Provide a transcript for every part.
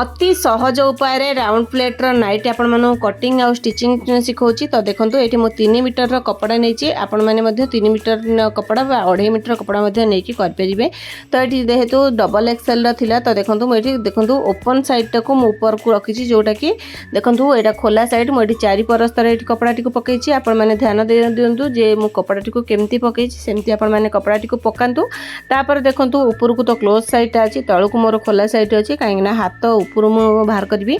अति सहज उपाय राउंड प्लेट्र नाइट आपण कटिंग आउ स्टिचिंग शिखाऊँ। तो देखो ये मुझे 3 मीटर कपड़ा नहीं आपण मैंने 3 मीटर कपड़ा 2.5 मीटर कपड़ा नहीं करें। तो ये जेहेतु डबल एक्सएल रहा तो देखो मुझे देखो ओपन साइड टाक ऊपर को रखी जोटा कि देखो यहाँ खोला साइड मुझे 4 परस्तर ये कपड़ा टी पकई आपण मैंने ध्यान दे दिंतु जे मु कपड़ा टी केमती पकई सेमती आपण मैंने कपड़ा टी पकातु। तापर देखो ऊपर को तो क्लोज साइड अच्छी तलू मोर खोला साइड अच्छी कहीं हाथ ऊपर मु बाहर करी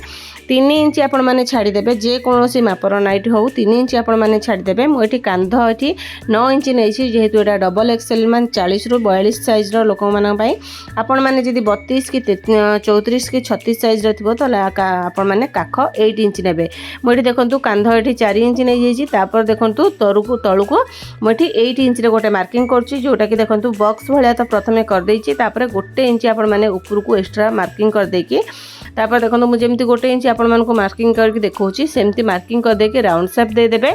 3 इंच आपण मैंने छाड़देवे जेकोसी मापर नाइट हो 3 इंच आपण मैंने छाड़देवे। मुझे कांध ये 9 इंच नहीं जेहेतु यहाँ डबल एक्सएल मान 40 ରୁ 42 साइज लोक मानी आपण मैंने जब 32 कि 34 कि 36 साइज थो तो आपण मैंने काख 8 इंच ने मुझे देखो कांध ये 4 इंच नहीं जापर देखो तलू को मुझे 8 इंच गोटे मार्किंग करोटा कि देखो बॉक्स भाया तो प्रथम करदे 1 इंच आपण मैंने ऊपर को एक्स्ट्रा मार्किंग करदेकी तापर देखो मुझे जमी 1 इंच आपण मानक मार्किंग करके देखा सेमती मार्किंग करदेकी राउंड शेप देदेवे।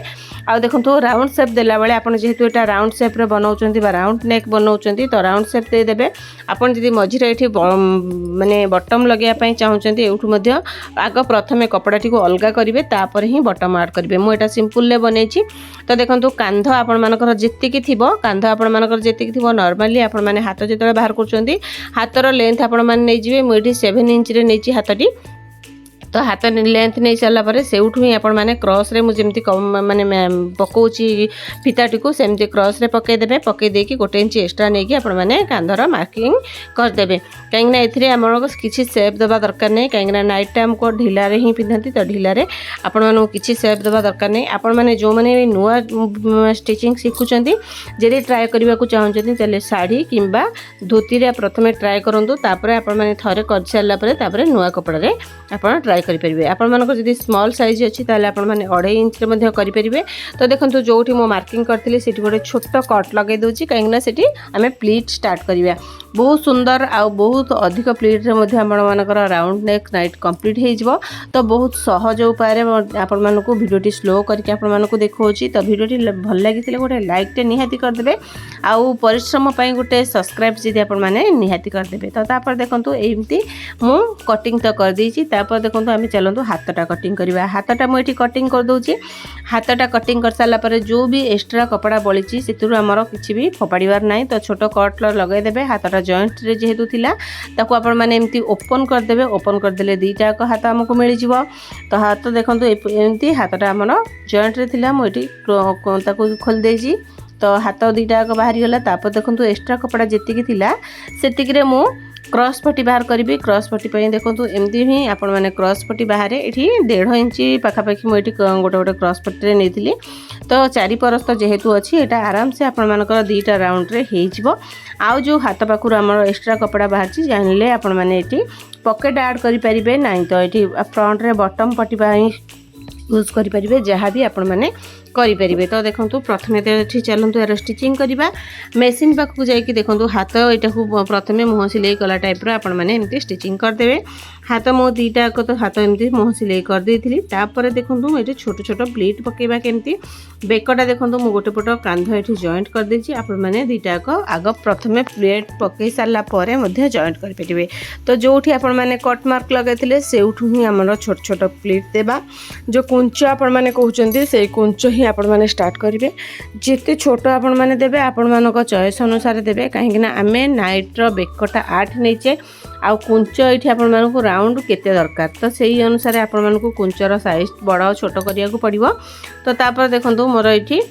आ देखो राउंड शेप देला बेले आपण जेहेतु एटा राउंड शेप रे बनाउचंती बा राउंड नेक बनाउचंती तो राउंड शेप देदेवे। आपण जदि मझिरे एठी माने बटम लगेया पई चाहुचंती एठू मध्य आग प्रथमे कपड़ा टी को अलगा करिवे तापर ही बटम ऐड करिवे। मु एटा सिंपल ले बनैछि। तो देखो कांध आपण मानकर जेतिकी थिबो कांध आपण मानकर जेतिकी थिबो नॉर्मली आपण माने हाथ जेतले बाहर करचंती हाथर लेंथ आपण माने नै जिवे। मु एठी 7 इंच रे नैछि हाथटी तो हाथ लेंथ नहीं सारापर से ही आपण मैंने क्रॉस रे मुझे माने पकाउची फिताटी को सेमती क्रॉस रे पकईदेवे पकईदेकी 1 इंच एक्स्ट्रा नहीं कि मैंने कांधर मार्किंग करदेवे कहीं आम किसी सेप देवा दरकार नहीं कहीं नाइट आमको ढिला ही पिंधती तो ढिले आपण मानू किसी सेप देवा दरकार नहीं। आपण मैंने जो मैंने नुआ स्टिचिंग शिखुंट जदि ट्राए करने को चाहते शाढ़ी किंबा धोती रे प्रथमे ट्राए करूँ तापर आपण मैंने थरे कर सारापर नुआ कपड़े आप ट्राए करेंगे। आपण मानक जदि स्मॉल साइज अच्छी आपण मैंने 2.5 इंच करेंगे। तो देखो जो मो मार्किंग करती से गोटे छोट कट लगे दूसरी कहीं से आम प्लीट स्टार्ट करवा बहुत सुंदर आ बहुत अधिक प्लीट मानकर राउंड नेक नाइट कंप्लीट हो। तो बहुत सहज उपाय आपण मानक भिडियोटी स्लो करके देखा तो भिडियोटी भल लगी गोटे लाइक निहाती करदे आउ परिश्रम गोटे सब्सक्राइब जी आपण मैंने निहाती करदे। तो तापर देखो एमती मु कटिंग तो करदे तापर देखो आम चलतु हाथटा कटिंग करवा। हाथटा मुझे कटिंग कर दूची हाथटा कटिंग कर सारापर जो भी एक्स्ट्रा कपड़ा बड़ी से आमर किसी भी फोपाड़ार ना तो छोट कट लगेदेवे हाथटा जॉइंट रे जेहेतु थिला ताको आपण माने एमती ओपन करदेवे ओपन करदेले दीटा हाथ आमको मिल जाव। तो हाथ देखो एमती हाथटा आमर जॉइंट रे थिला मुझे खोल देजी तो हाथ दीटा बाहरी गला। तापर देखो एक्स्ट्रा कपड़ा जीतिकी थिला सेतिकी मु क्रॉस पट्टी बाहर करी क्रॉस पट्टी देखो एमती ही आपण मैंने क्रॉस पट्टी बाहर ये 1.5 इंच पाखापाखि मुझे गोटे गोटे क्रॉस पट्टी नहीं तो 4 परस्त जेहेतु अच्छी यहाँ आराम से आपण मानकर 2टा राउंड रे हो। आउ जो हाथ पाखु आम एक्स्ट्रा कपड़ा बाहर जानिले आपण मैंने ये पॉकेट ऐड करें ना तो ये फ्रंट रे बॉटम पट्टी यूज करें जहाँ भी आपण मैंने करें। तो देखो प्रथमे तो चलतु यार स्टिचिंग करवा मेसीन पाखक जाकि देखो हाथ यहाँ प्रथमे मुह सिलाई कला टाइप्र आपण मैंने एमती स्टिचिंग करदे। हाथ मो 2टा तो हाथ एमती मुह सिलाई करदे तापर देखो ये छोट छोट प्लीट पकेबा केमती बेकटा देखो मु गोटे पट कांध ये जॉइंट करदे आपण मैंने 2टा आग प्रथमे प्लेट पकई सारापर जॉइंट करेंगे। तो जो आपण मैंने कट मार्क लगे से ही आम छोट छोट प्लीट देवा जो कुंच आपण मैंने कहते से कुंच ही आपण मैंने स्टार्ट करेंगे जिते छोट आपण मैंने देवे आपण मानक चॉइस अनुसार देवे कहीं आम नाइट्र बेकटा 8 नहींचे आउ कुंच ये आपण मानक राउंड केते दरकार तो सही अनुसार आपण मानक कुंचर साइज बड़ छोट करिया को पड़िबो। तो तापर देखंतु मोर ये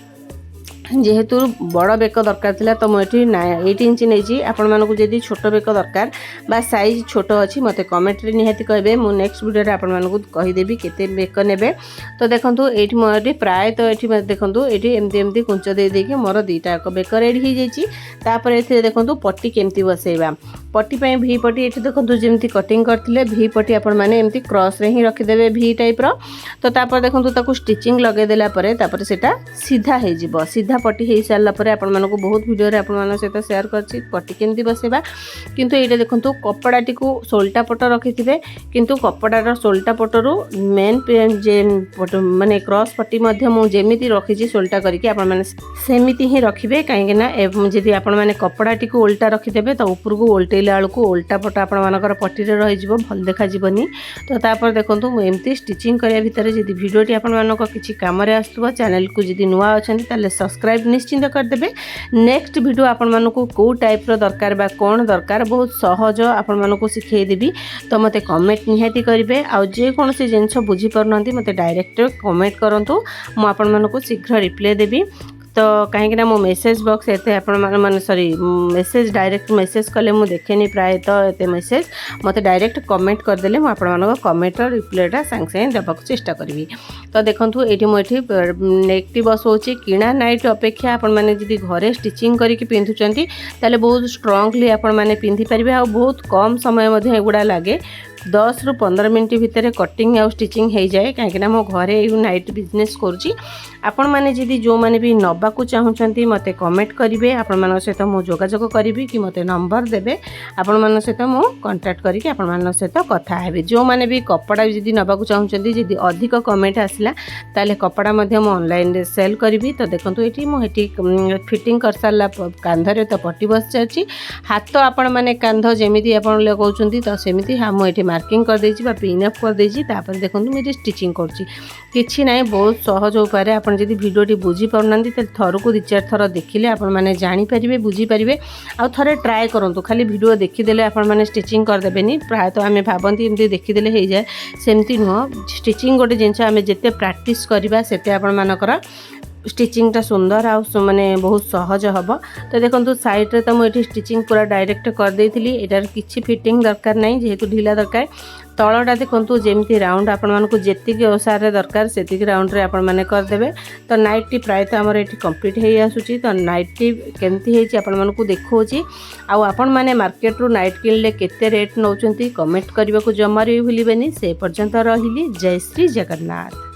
जेहेतु बड़ बेक दरकार थिला तो मुझे 8 इंच नहीं आपण मानक जदि छोट बेक दरकार बा साइज छोट अच्छी मत कमेंट रे निहाती कहबे मु नेक्स्ट वीडियो रे आपण मानक कहीदेवी केते बेक नेबे। तो देखंतु एठी मोर प्राय तो एठी देखंतु एठी एमती एमती कुंच दे देके मोर 2टा बेक रेडी हो जाइछि। तापर एथे देखंतु पट्टी केमती बसेबा पट्टी पे भी पट्टी ये देखो जमी कटिंग करते भी पट्टी आपण मैंने एमती क्रॉस रे ही रखिदेवे भी टाइप्र। तो तापर देखो ताको स्टिचिंग लगेदेला सीधा हो सीधा अधा पट्टी हो सारा पर आपण मानक बहुत वीडियो रे आपण मान सहित शेयर करछि पट्टी केमती बसेबा। किंतु एटा देखंतु कपड़ाटी को सोल्टा पट रखिथिबे किंतु कपड़ार सोल्टा पटरू मेन जे माने क्रॉस पट्टी मध्य मु जेमिति रखिछि सोल्टा करके आपण माने सेमिति ही रखिबे काहेकि ना जदि आपण माने कपड़ाटी को उल्टा रखिदेबे तो ऊपर को उल्टेला बेलू उल्टा पट आपण मानकर पट्टी रे रहि जिवो भल देखा जिवनी। तो तापर देखंतु मु एमती स्टिचिंग करिया भितर जदि वीडियोटी आपण मानक किछि काम रे आस्तबो चैनल को जदि नुआ अछंती ताले सब्सक्राइब निश्चिंत कर देबे। नेक्स्ट वीडियो आपण मानक को टाइप रो दरकार बा कोन दरकार बहुत सहज आपण मानक सिखै देबी। तो मते कमेंट निहाती करिवे आ जे कोनसे जिंस बुझी परनंती मते डायरेक्ट कमेंट करंतु मु आपण मानक शीघ्र रिप्लाई देबी। तो कहीं मो मेसेज बॉक्स एते आपण माने सॉरी मेसेज डायरेक्ट मेसेज कले मु देखेनी प्राय तो एते मेसेज मते डायरेक्ट कमेंट कर देले मु आपण मानक कमेंट रो रिप्लाईटा सांग सांग देबाक चेष्टा करबी। तो देखंतु एठी मो एठी नेक्टी बसौची किणा नाइट अपेक्षा आपण माने जदी घरे स्टिचिंग करके पिंधुचंती ताले बहुत स्ट्रांगली आपण माने पिंधि परिबे आ बहुत कम समय मध्ये एगुडा लागे 10 रु 15 मिनट भितर कटिंग आ स्टिचिंग हो जाए कहीं मो घरे यू नाइट बिजनेस करुँची। आपण मैंने जदि जो मैंने भी नबाकू चाहूँगी मते कमेंट करेंगे आपण मान सहित मो जोगाजोग करी कि मते नंबर देवे आपण मान सहित मो कांटेक्ट करके आपण मान सहित कथा हेबे। जो मैंने भी कपड़ा जदि नबाकू चाहूँगी जदि अधिक कमेंट आसला ताले कपड़ा मध्य मो ऑनलाइन रे सेल करी। तो देखंतु एठी मो एठी फिटिंग कर सारा कांधरे तो पट्टी बस जाची हाथ आपण माने कांध जेमिति आपण लगाउछंती तो सेमिति हा मो एठी मार्किंग कर देछि बा पिन अप कर देछि। तापर देखंतु मेरी स्टिचिंग करछि किछि नाही बहुत सहज उपाय आपण जदि वीडियोटी बुझी पाउनांती त थरकू 2-4 थर देखिले आपण माने जानि परिबे बुझी परिबे आ थरे ट्राई करंतु। खाली वीडियो देखि देले आपण माने स्टिचिंग कर देबेनी प्राय तो आमे भाबंती एमती देखि देले हे जाय सेमती नुह। स्टिचिंग गोटे जिंस आमे जेते प्रैक्टिस करबा सेते आपण मानकर स्टिचिंगटा सुंदर आ माने बहुत सहज हम। तो देखो साइड रे तो मुझे स्टिचिंग पूरा डायरेक्ट कर देइथिली एटार किछि फिटिंग दरकार नहीं जेहेतु ढिला दरकार। तलटा देखो जेमती राउंड आपण मानकु जेतिक ओसार रे दरकार सेतिक राउंड रे आपण माने कर देबे। तो नाइटी प्राय तो हमर एठी कंप्लीट हे आसुची। तो नाइटी केमती हेची आपण मानकु देखौची आ आपण माने मार्केट रो नाइट किनले केते रेट नौचंती कमेंट करबा को जमारी भूलिबेनी। से पर्यंत रहिली जय श्री जगन्नाथ।